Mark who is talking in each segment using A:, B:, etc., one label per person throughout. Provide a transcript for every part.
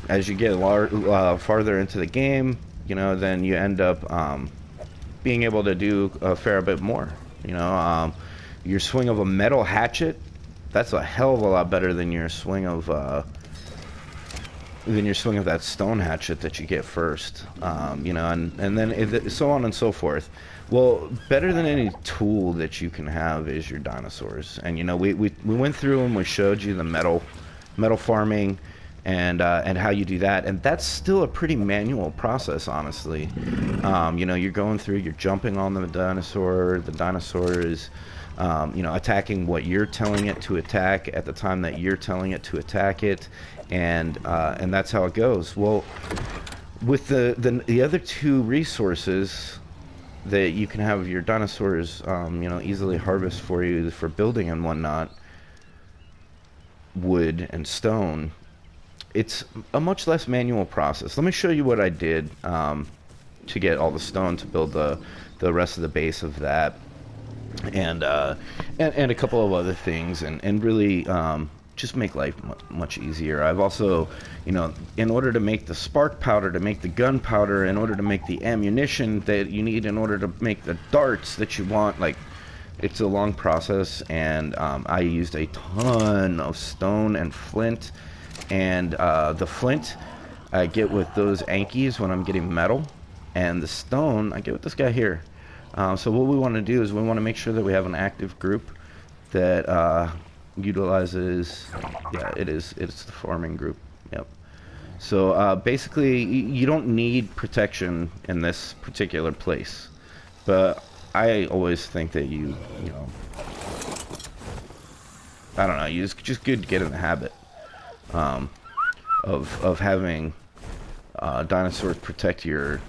A: as you get farther into the game, you know, then you end up being able to do a fair bit more. You know, your swing of a metal hatchet, that's a hell of a lot better than your swing of that stone hatchet that you get first. You know, and then so on and so forth. Well, better than any tool that you can have is your dinosaurs. And you know, we went through and we showed you the metal farming and how you do that, and that's still a pretty manual process, honestly. You know, you're going through, you're jumping on the dinosaur is you know, attacking what you're telling it to attack at the time that you're telling it to attack it, and that's how it goes. Well, with the other two resources that you can have your dinosaurs you know, easily harvest for you for building and whatnot, wood and stone, it's a much less manual process. Let me show you what I did to get all the stone to build the rest of the base of that, and a couple of other things, and really just make life much easier. I've also, you know, in order to make the spark powder, to make the gunpowder, in order to make the ammunition that you need, in order to make the darts that you want, like, it's a long process, and I used a ton of stone and flint, and the flint I get with those Ankies when I'm getting metal, and the stone I get with this guy here. So what we want to do is we want to make sure that we have an active group that utilizes, yeah, it's the farming group. Yep. So basically, you don't need protection in this particular place, but I always think that you know, I don't know, it's just good to get in the habit of having dinosaurs protect your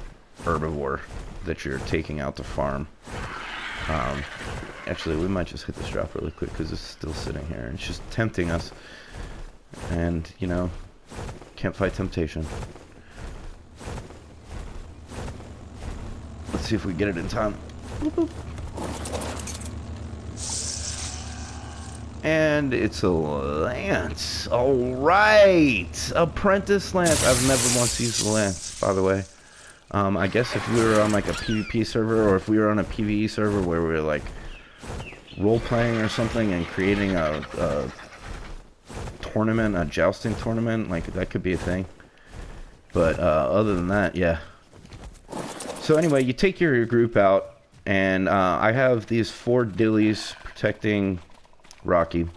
A: herbivore that you're taking out to farm. Actually, we might just hit this drop really quick because it's still sitting here. It's just tempting us, and you know, can't fight temptation. Let's see if we get it in time. Boop, boop. And it's a lance. Alright! Apprentice lance. I've never once used a lance, by the way. I guess if we were on like a PvP server, or if we were on a PvE server where we were like role-playing or something and creating a tournament, a jousting tournament, like that could be a thing. But other than that, yeah. So anyway, you take your group out, and I have these 4 dillies protecting Rocky.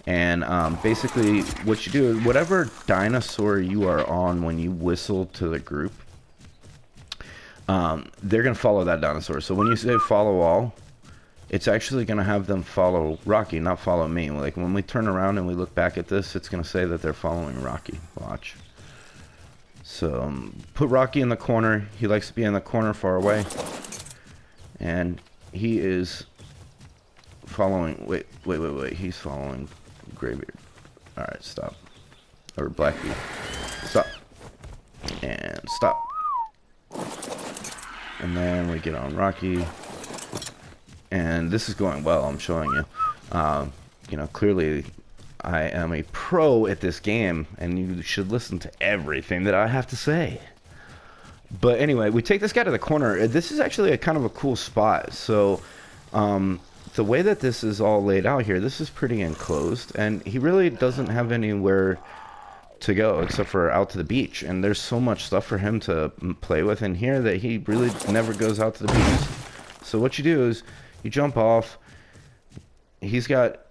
A: And basically what you do is whatever dinosaur you are on when you whistle to the group, they're going to follow that dinosaur. So when you say follow all, it's actually going to have them follow Rocky, not follow me. Like when we turn around and we look back at this, it's going to say that they're following Rocky. Watch. So put Rocky in the corner. He likes to be in the corner far away. And he is following, wait, he's following Graybeard. Alright, stop. Or Blackbeard. Stop. And stop. And then we get on Rocky. And this is going well, I'm showing you. You know, clearly I am a pro at this game, and you should listen to everything that I have to say. But anyway, we take this guy to the corner. This is actually a kind of a cool spot. So, the way that this is all laid out here, this is pretty enclosed, and he really doesn't have anywhere to go except for out to the beach. And there's so much stuff for him to play with in here that he really never goes out to the beach. So what you do is you jump off. He's got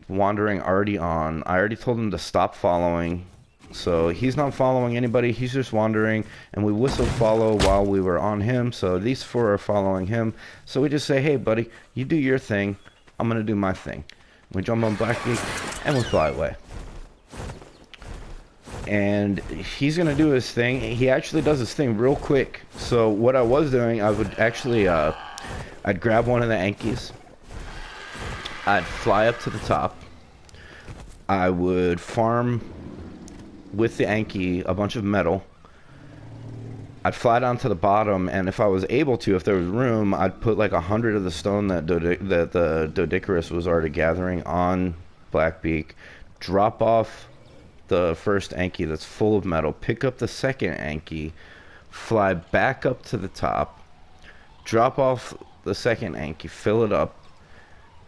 A: wandering already on. I already told him to stop following. So he's not following anybody, he's just wandering, and we whistle follow while we were on him, so these 4 are following him. So we just say, hey buddy, you do your thing, I'm gonna do my thing. We jump on Blackbeak, and we fly away. And he's gonna do his thing. He actually does his thing real quick. So what I was doing, I would actually, I'd grab one of the Ankies, I'd fly up to the top, I would farm with the Anki a bunch of metal. I'd fly down to the bottom, and if I was able to, if there was room, I'd put like 100 of the stone that the Doedicurus was already gathering on Blackbeak, drop off the first Anki that's full of metal, pick up the second Anki, fly back up to the top, drop off the second Anki, fill it up,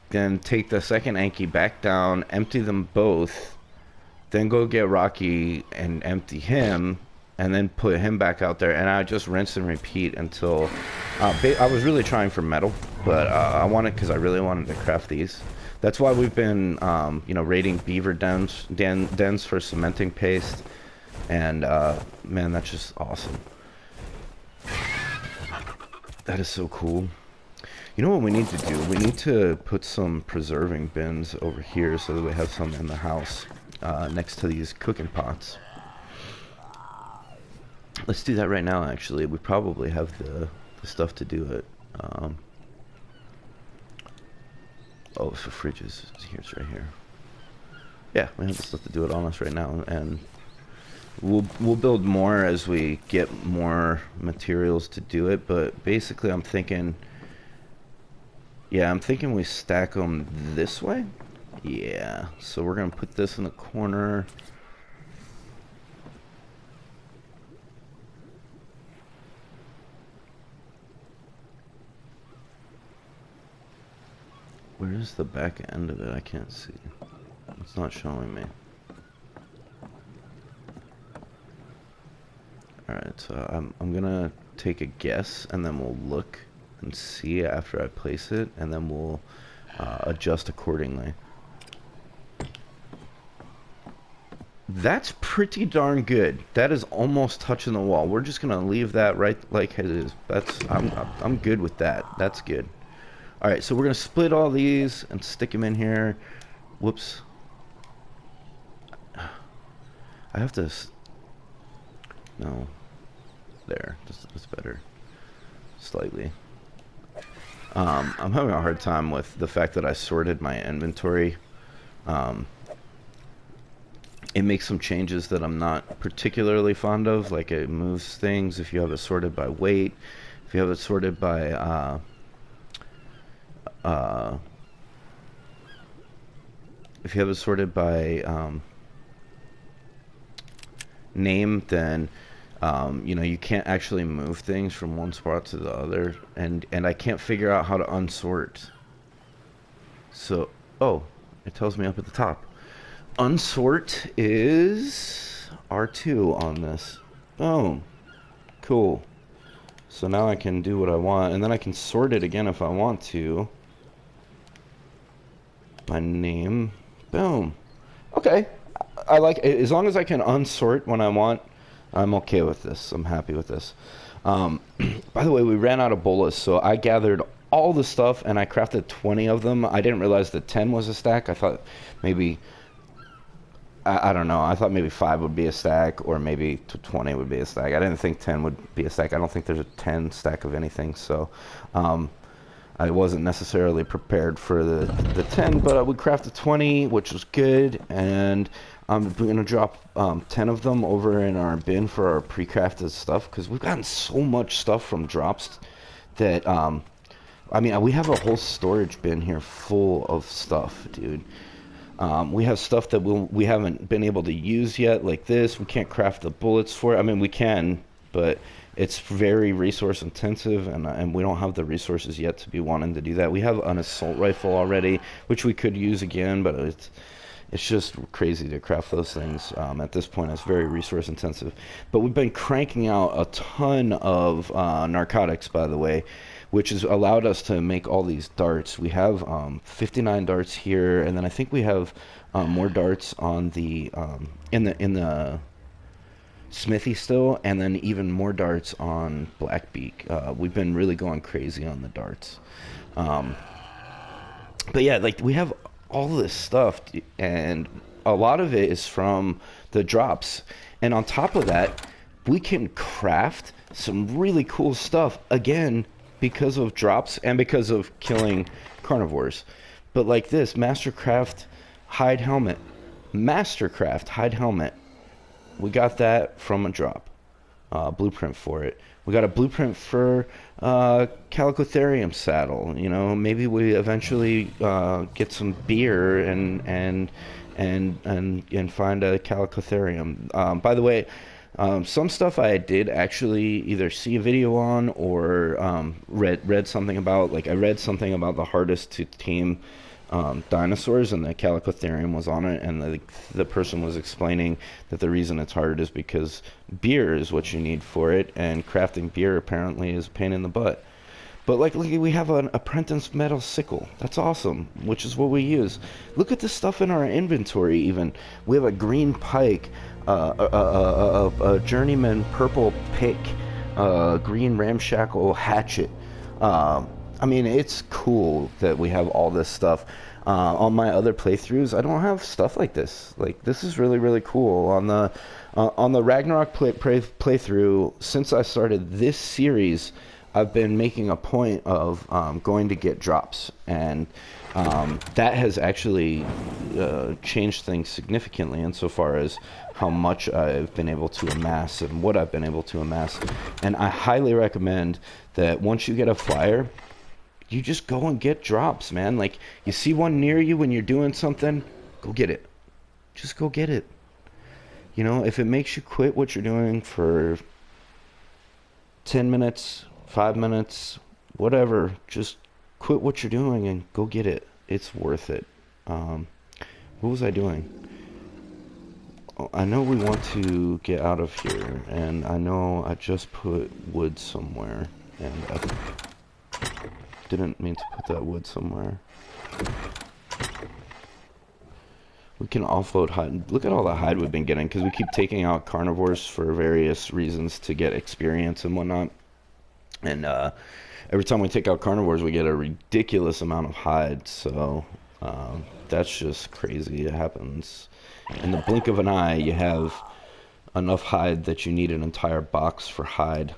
A: then take the second Anki back down, empty them both, then go get Rocky and empty him, and then put him back out there. And I just rinse and repeat until I was really trying for metal, but I wanted, because I really wanted to craft these. That's why we've been you know, raiding beaver dens for cementing paste, and man, that's just awesome. That is so cool. You know what we need to do? We need to put some preserving bins over here so that we have some in the house next to these cooking pots. Let's do that right now, actually. We probably have the stuff to do it. Oh, so fridges. Here's right here. Yeah, we have the stuff to do it on us right now, and we'll build more as we get more materials to do it. But basically, I'm thinking, yeah, I'm thinking we stack them this way. Yeah, so we're gonna put this in the corner. Where is the back end of it? I can't see. It's not showing me. Alright, so I'm gonna take a guess, and then we'll look and see after I place it, and then we'll adjust accordingly. That's pretty darn good. That is almost touching the wall. We're just gonna leave that right like it is. I'm good with that. That's good. Alright, so we're going to split all these and stick them in here. Whoops. I have to... No. There. That's better. Slightly. I'm having a hard time with the fact that I sorted my inventory. It makes some changes that I'm not particularly fond of. Like, it moves things if you have it sorted by weight. If you have it sorted by... if you have it sorted by name, then you know, you can't actually move things from one spot to the other, and I can't figure out how to unsort. So, oh, it tells me up at the top. Unsort is R2 on this. Oh, cool. So now I can do what I want, and then I can sort it again if I want to. My name. Boom. Okay. I like it. As long as I can unsort when I want, I'm okay with this. I'm happy with this. By the way, we ran out of bolas, so I gathered all the stuff and I crafted 20 of them. I didn't realize that 10 was a stack. I thought maybe... I don't know. I thought maybe 5 would be a stack, or maybe 20 would be a stack. I didn't think 10 would be a stack. I don't think there's a 10 stack of anything, so... I wasn't necessarily prepared for the 10, but we crafted 20, which was good, and I'm going to drop 10 of them over in our bin for our pre-crafted stuff, because we've gotten so much stuff from drops that, I mean, we have a whole storage bin here full of stuff, dude. We have stuff that we haven't been able to use yet, like this. We can't craft the bullets for it. I mean, we can, but... it's very resource intensive, and we don't have the resources yet to be wanting to do that. We have an assault rifle already, which we could use again, but it's just crazy to craft those things. At this point, it's very resource intensive. But we've been cranking out a ton of narcotics, by the way, which has allowed us to make all these darts. We have 59 darts here, and then I think we have more darts on the in the smithy still, and then even more darts on Blackbeak. We've been really going crazy on the darts. But yeah, like, we have all this stuff, and a lot of it is from the drops. And on top of that, we can craft some really cool stuff, again, because of drops and because of killing carnivores. But like this, Mastercraft hide helmet. Mastercraft hide helmet. We got that from a drop. Blueprint for it. We got a blueprint for Calicotherium saddle. You know, maybe we eventually get some beer and and find a Calicotherium. By the way, some stuff I did actually either see a video on or read something about. Like I read something about the hardest to tame dinosaurs, and the Calicotherium was on it, and the person was explaining that the reason it's hard is because beer is what you need for it, and crafting beer apparently is a pain in the butt. But like, look, we have an apprentice metal sickle. That's awesome, which is what we use. Look at the stuff in our inventory. Even we have a green pike, a journeyman purple pick, green ramshackle hatchet. I mean, it's cool that we have all this stuff. On my other playthroughs, I don't have stuff like this. Like, this is really, really cool. On the Ragnarok playthrough, since I started this series, I've been making a point of going to get drops, and that has actually changed things significantly insofar as how much I've been able to amass and what I've been able to amass. And I highly recommend that once you get a flyer, you just go and get drops, man. Like, you see one near you when you're doing something, go get it. Just go get it. You know, if it makes you quit what you're doing for 10 minutes, 5 minutes, whatever, just quit what you're doing and go get it. It's worth it. What was I doing? Oh, I know we want to get out of here, and I know I just put wood somewhere, and I didn't mean to put that wood somewhere. We can offload hide. Look at all the hide we've been getting, because we keep taking out carnivores for various reasons to get experience and whatnot. And every time we take out carnivores, we get a ridiculous amount of hide. So that's just crazy. It happens in the blink of an eye. You have enough hide that you need an entire box for hide.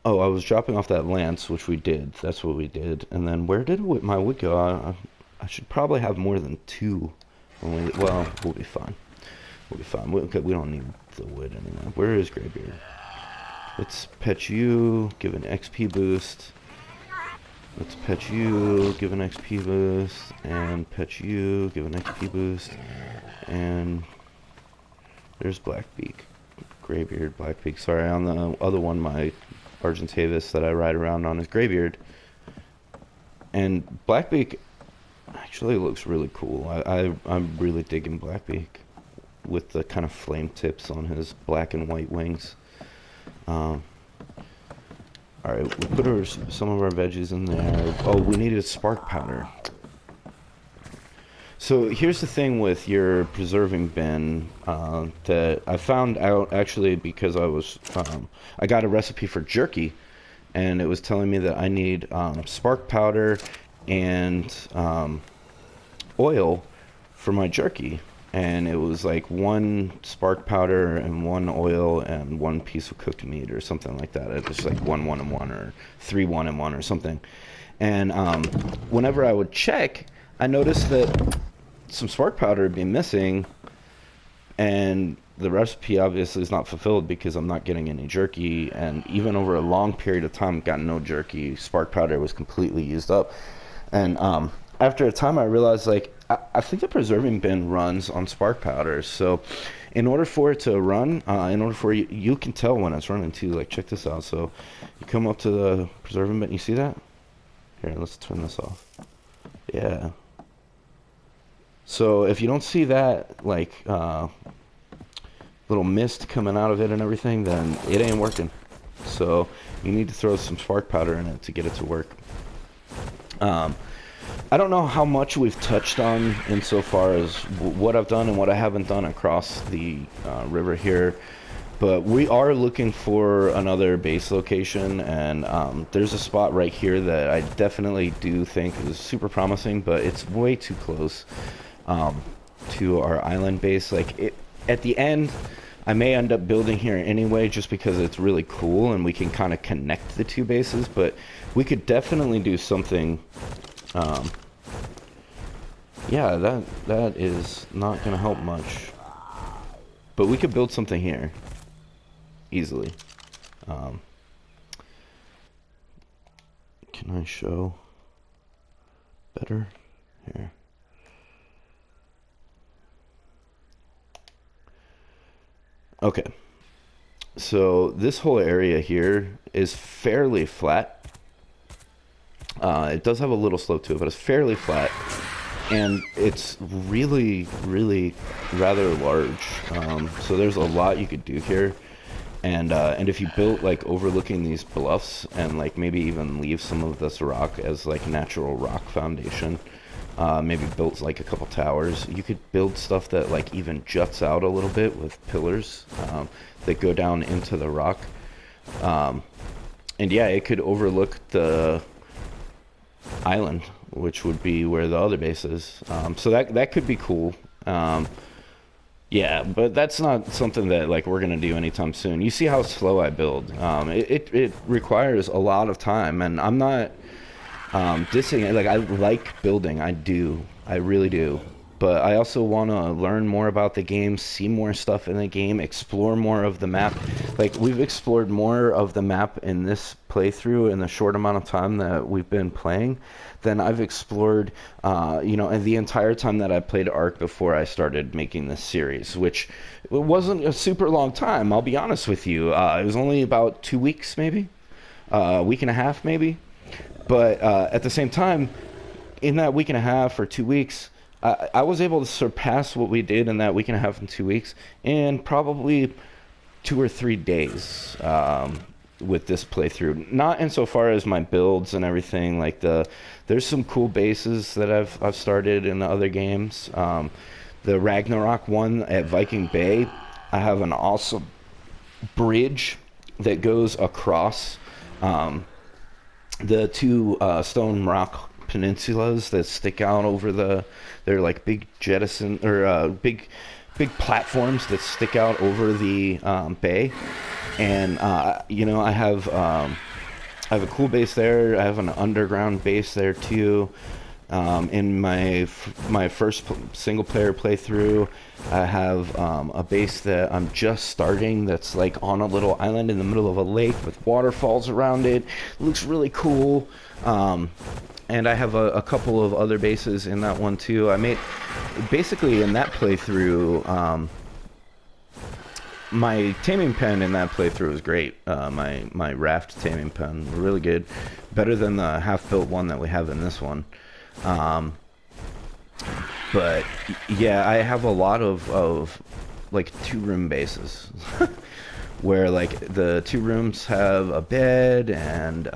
A: Oh, I was dropping off that lance, which we did. That's what we did. And then where did my wood go? I should probably have more than two. Well, we'll be fine. We'll be fine. We don't need the wood anymore. Where is Greybeard? Let's pet you, give an XP boost. Let's pet you, give an XP boost. And pet you, give an XP boost. And there's Blackbeak. Greybeard, Blackbeak. Sorry, on the other one, my Argentavis that I ride around on is Greybeard. And Blackbeak actually looks really cool. I'm really digging Blackbeak with the kind of flame tips on his black and white wings. Alright, we put some of our veggies in there. Oh, we needed spark powder. So here's the thing with your preserving bin that I found out actually because I got a recipe for jerky, and it was telling me that I need spark powder and oil for my jerky. And it was like 1 spark powder and 1 oil and 1 piece of cooked meat or something like that. It was like 1, 1, and 1, or 3, 1, and 1 or something. And whenever I would check, I noticed that some spark powder would be missing, and the recipe obviously is not fulfilled because I'm not getting any jerky. And even over a long period of time, got no jerky. Spark powder was completely used up. And after a time, I realized, like, I think the preserving bin runs on spark powder. So in order for it to run, in order for you can tell when it's running too. Like, check this out. So you come up to the preserving bin, you see that? Here, let's turn this off. Yeah. So if you don't see that, like, little mist coming out of it and everything, then it ain't working. So you need to throw some spark powder in it to get it to work. I don't know how much we've touched on insofar as what I've done and what I haven't done across the river here, but we are looking for another base location, and there's a spot right here that I definitely do think is super promising, but it's way too close to our island base. Like, at the end, I may end up building here anyway just because it's really cool and we can kind of connect the two bases, but we could definitely do something. Yeah, that is not going to help much. But we could build something here. Easily. Can I show better? Here. Okay. So this whole area here is fairly flat. It does have a little slope to it, but it's fairly flat. And it's really, really rather large. So there's a lot you could do here. And if you built like overlooking these bluffs and like maybe even leave some of this rock as like natural rock foundation, maybe built like a couple towers, you could build stuff that like even juts out a little bit with pillars that go down into the rock. And yeah, it could overlook the island, which would be where the other base is. So that could be cool. Yeah, but that's not something that like we're gonna do anytime soon. You see how slow I build. It requires a lot of time, and I'm not dissing it. Like, I like building. I really do. But I also want to learn more about the game, see more stuff in the game, explore more of the map. Like, we've explored more of the map in this playthrough in the short amount of time that we've been playing than I've explored, in the entire time that I played ARK before I started making this series, which it wasn't a super long time, I'll be honest with you. It was only about 2 weeks, maybe, a week and a half, maybe. But at the same time, in that week and a half or 2 weeks, I was able to surpass what we did in that week and a half and 2 weeks in probably 2 or 3 days with this playthrough. Not insofar as my builds and everything. Like there's some cool bases that I've started in the other games. The Ragnarok one at Viking Bay, I have an awesome bridge that goes across the two stone rock peninsulas that stick out over they're like big jettison or big platforms that stick out over the bay. And I have a cool base there. I have an underground base there too. In my first single player playthrough, I have a base that I'm just starting that's like on a little island in the middle of a lake with waterfalls around it. It looks really cool. And I have a couple of other bases in that one too. I made, basically in that playthrough, my taming pen in that playthrough was great. My raft taming pen, really good. Better than the half-built one that we have in this one. But yeah, I have a lot of like 2-room bases where like the 2 rooms have a bed and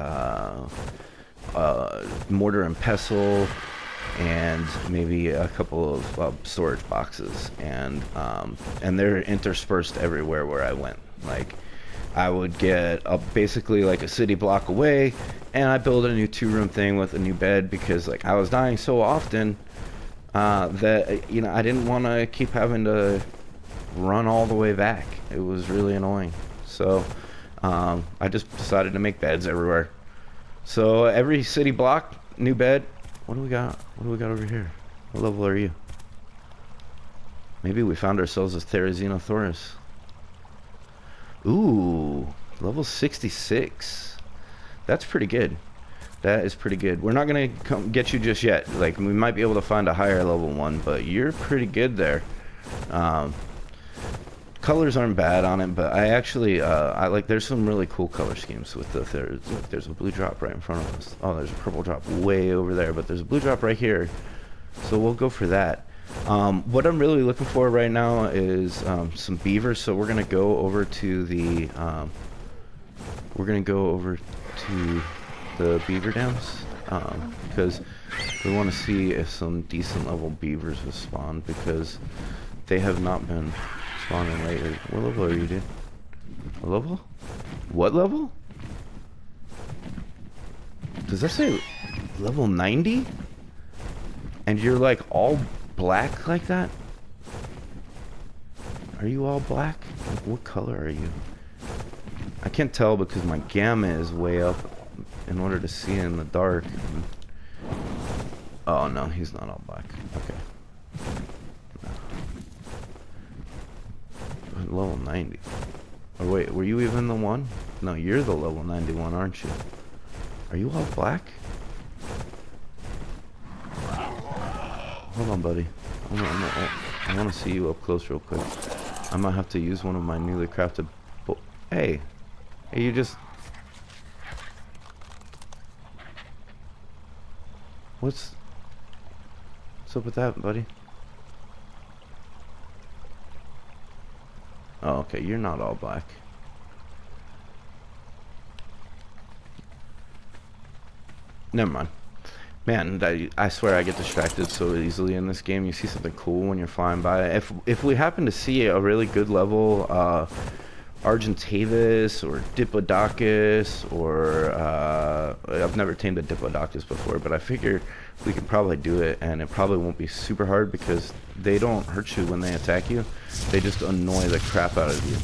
A: mortar and pestle and maybe a couple of storage boxes, and they're interspersed everywhere where I went. Like, I would get basically like a city block away, and I build a new 2-room thing with a new bed because like I was dying so often that I didn't want to keep having to run all the way back. It was really annoying. So I just decided to make beds everywhere. So every city block, new bed. What do we got? What do we got over here? What level are you? Maybe we found ourselves a Therizinosaurus. Ooh, level 66. That's pretty good. That is pretty good. We're not gonna come get you just yet. Like, we might be able to find a higher level one, but you're pretty good there. Colors aren't bad on it, but I actually I like. There's some really cool color schemes with the there's a blue drop right in front of us. Oh, there's a purple drop way over there, but there's a blue drop right here, so we'll go for that. What I'm really looking for right now is some beavers, so we're gonna go over to the beaver dams because we want to see if some decent level beavers have spawned, because they have not been spawning lately. What level are you, dude? What level? What level? Does that say level 90? And you're like all black like that? Are you all black? Like, what color are you? I can't tell because my gamma is way up in order to see in the dark. Oh no, he's not all black. Okay. Level 90. Oh wait, were you even the one? No, you're the level 91, aren't you? Are you all black? hold on, buddy. I want to see you up close real quick. I might have to use one of my newly crafted... Hey, you just... What's up with that, buddy? Oh, okay, you're not all black. Never mind. Man, I swear I get distracted so easily in this game. You see something cool when you're flying by. If we happen to see a really good level, Argentavis or Diplodocus, or I've never tamed a Diplodocus before, but I figure we can probably do it, and it probably won't be super hard because they don't hurt you when they attack you. They just annoy the crap out of you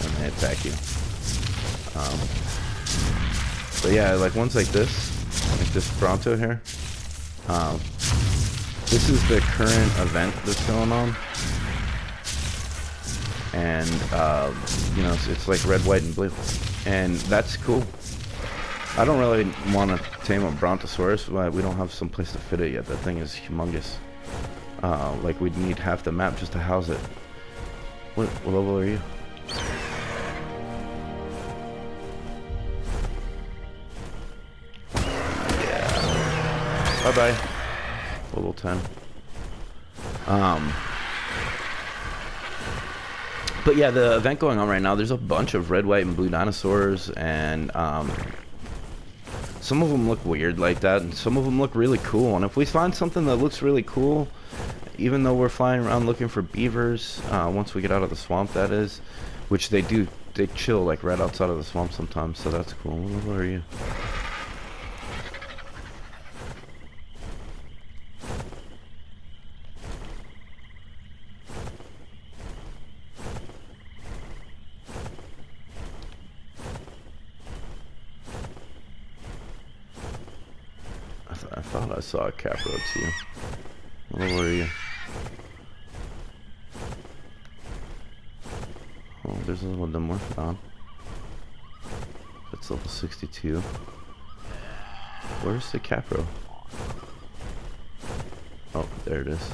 A: when they attack you. But yeah, like ones like this Bronto here. This is the current event that's going on, and you know, it's like red, white, and blue, and that's cool. I don't really want to tame a Brontosaurus, but we don't have some place to fit it yet. That thing is humongous. Like we'd need half the map just to house it. What level are you? Bye bye. Level 10. But yeah, the event going on right now, there's a bunch of red, white, and blue dinosaurs, and some of them look weird like that, and some of them look really cool. And if we find something that looks really cool, even though we're flying around looking for beavers, once we get out of the swamp, that is, which they do, they chill like right outside of the swamp sometimes, so that's cool. What level are you? I thought I saw a Capro too. What level are you? Oh, there's a little Dimorphodon. That's level 62. Where's the Capro? Oh, there it is.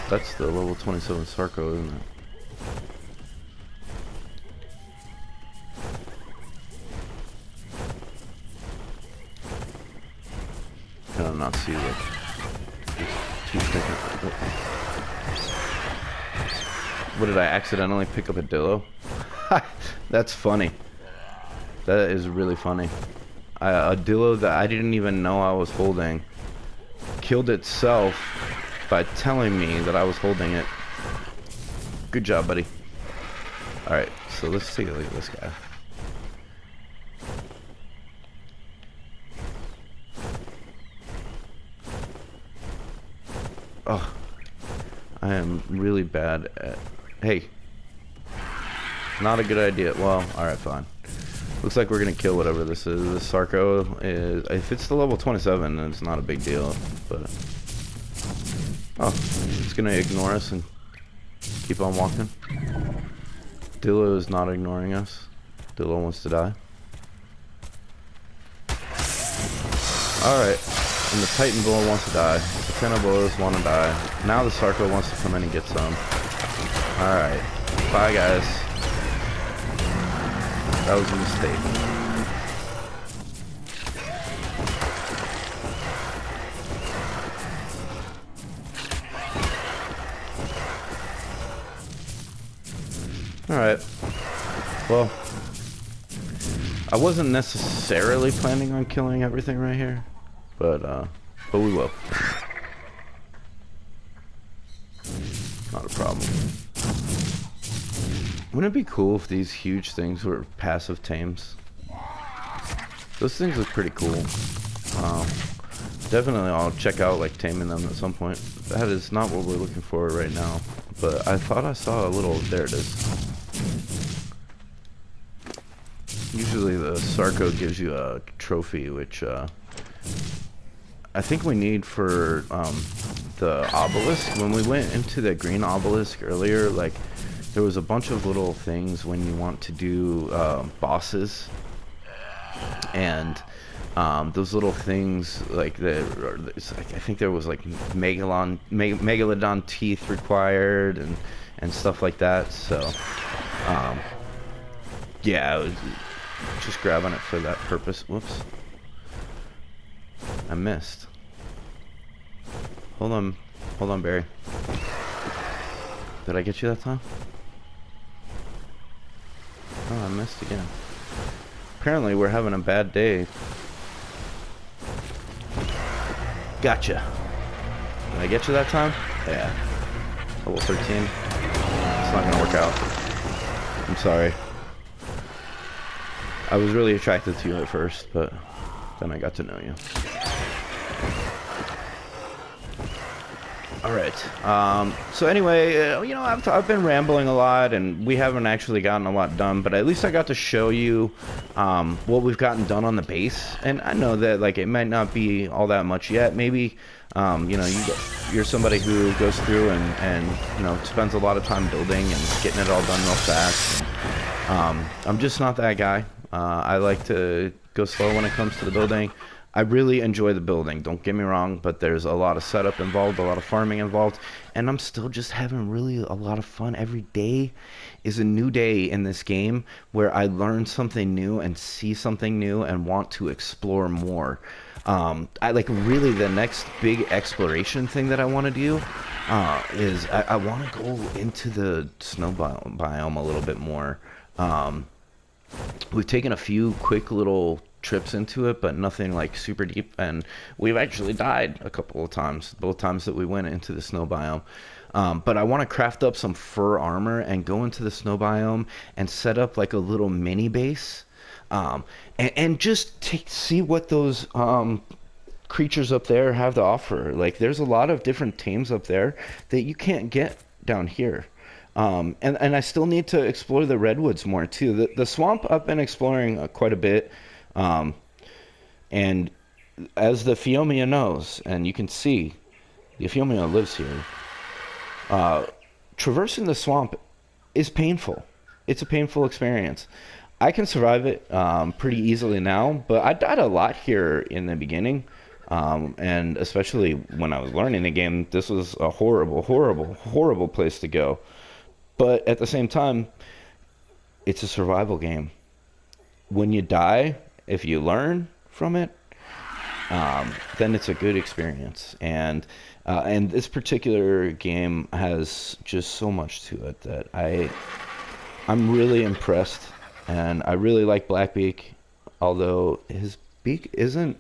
A: That's the level 27 Sarco, isn't it? Can I not see like two seconds? What did I accidentally pick up a Dillo? That's funny. That is really funny. A Dillo that I didn't even know I was holding killed itself by telling me that I was holding it. Good job, buddy. Alright, so let's take a look at this guy. Oh, I am really bad at... Hey. Not a good idea. Well, alright, fine. Looks like we're gonna kill whatever this is. This Sarco is... If it's the level 27, then it's not a big deal, but... Oh, it's gonna ignore us and keep on walking. Dillo is not ignoring us. Dillo wants to die. Alright. And the Titan Bull wants to die. The Tennoboas want to die. Now the Sarco wants to come in and get some. Alright. Bye, guys. That was a mistake. Alright. Well, I wasn't necessarily planning on killing everything right here. But we will. Not a problem. Wouldn't it be cool if these huge things were passive tames? Those things look pretty cool. Definitely I'll check out like taming them at some point. That is not what we're looking for right now. But I thought I saw a little... There it is. Usually the Sarco gives you a trophy, which... I think we need for the obelisk. When we went into the green obelisk earlier, like there was a bunch of little things when you want to do bosses, and Those little things like I think there was like megalodon teeth required and stuff like that. So yeah, I was just grabbing it for that purpose. Whoops, I missed. Hold on, Barry. Did I get you that time? Oh, I missed again. Apparently we're having a bad day. Gotcha. Did I get you that time? Yeah. Level 13. It's not gonna work out. I'm sorry. I was really attracted to you at first, but then I got to know you. Alright, so anyway, you know, I've been rambling a lot, and we haven't actually gotten a lot done, but at least I got to show you what we've gotten done on the base. And I know that, like, it might not be all that much yet. Maybe, you know, you're somebody who goes through and you know, spends a lot of time building and getting it all done real fast. I'm just not that guy. I like to go slow when it comes to the building. I really enjoy the building, don't get me wrong, but there's a lot of setup involved, a lot of farming involved, and I'm still just having really a lot of fun. Every day is a new day in this game where I learn something new and see something new and want to explore more. I like really the next big exploration thing that I want to do is I want to go into the snow biome a little bit more. We've taken a few quick little trips into it, but nothing like super deep, and we've actually died a couple of times, both times that we went into the snow biome. But I want to craft up some fur armor and go into the snow biome and set up like a little mini base, and just see what those creatures up there have to offer. Like, there's a lot of different tames up there that you can't get down here. And I still need to explore the redwoods more too. The swamp I've been exploring quite a bit. And as the Phiomia knows, and you can see, the Phiomia lives here, traversing the swamp is painful. It's a painful experience. I can survive it pretty easily now, but I died a lot here in the beginning. And especially when I was learning the game, this was a horrible, horrible, horrible place to go. But at the same time, it's a survival game. When you die, if you learn from it, then it's a good experience. And this particular game has just so much to it that I'm really impressed, and I really like Blackbeak, although his beak isn't.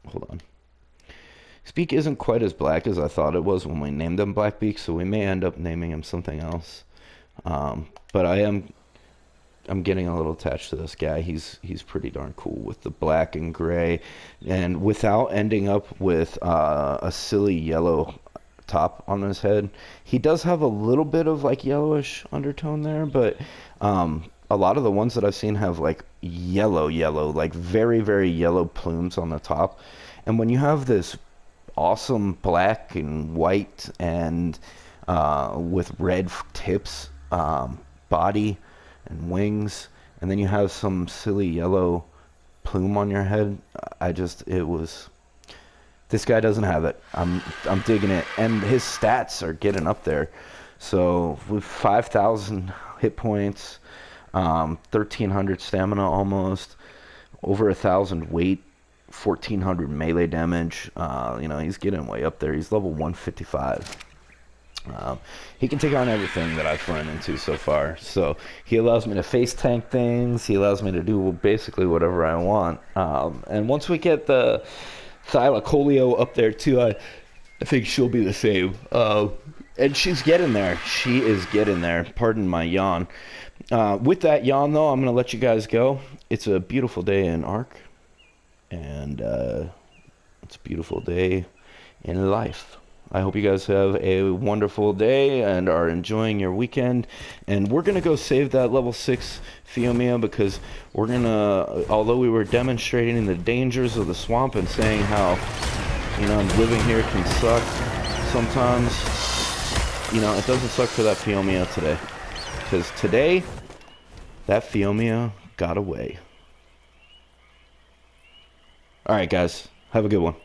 A: Hold on. His beak isn't quite as black as I thought it was when we named him Blackbeak, so we may end up naming him something else. But I'm getting a little attached to this guy. He's pretty darn cool with the black and gray, and without ending up with a silly yellow top on his head. He does have a little bit of like yellowish undertone there, but a lot of the ones that I've seen have like yellow, like very, very yellow plumes on the top. And when you have this awesome black and white and with red tips body and wings, and then you have some silly yellow plume on your head, this guy doesn't have it. I'm digging it, and his stats are getting up there. So with 5,000 hit points, 1,300 stamina almost, over 1,000 weight, 1,400 melee damage. You know, he's getting way up there. He's level 155. He can take on everything that I've run into so far. So he allows me to face tank things. He allows me to do basically whatever I want. And once we get the Thylacoleo up there too, I think she'll be the same. And she's getting there. She is getting there. Pardon my yawn. With that yawn, though, I'm going to let you guys go. It's a beautiful day in ARK. And it's a beautiful day in life. I hope you guys have a wonderful day and are enjoying your weekend. And we're going to go save that level 6 Phiomia, because we're going to, although we were demonstrating the dangers of the swamp and saying how, you know, living here can suck sometimes, you know, it doesn't suck for that Phiomia today. Because today, that Phiomia got away. All right, guys. Have a good one.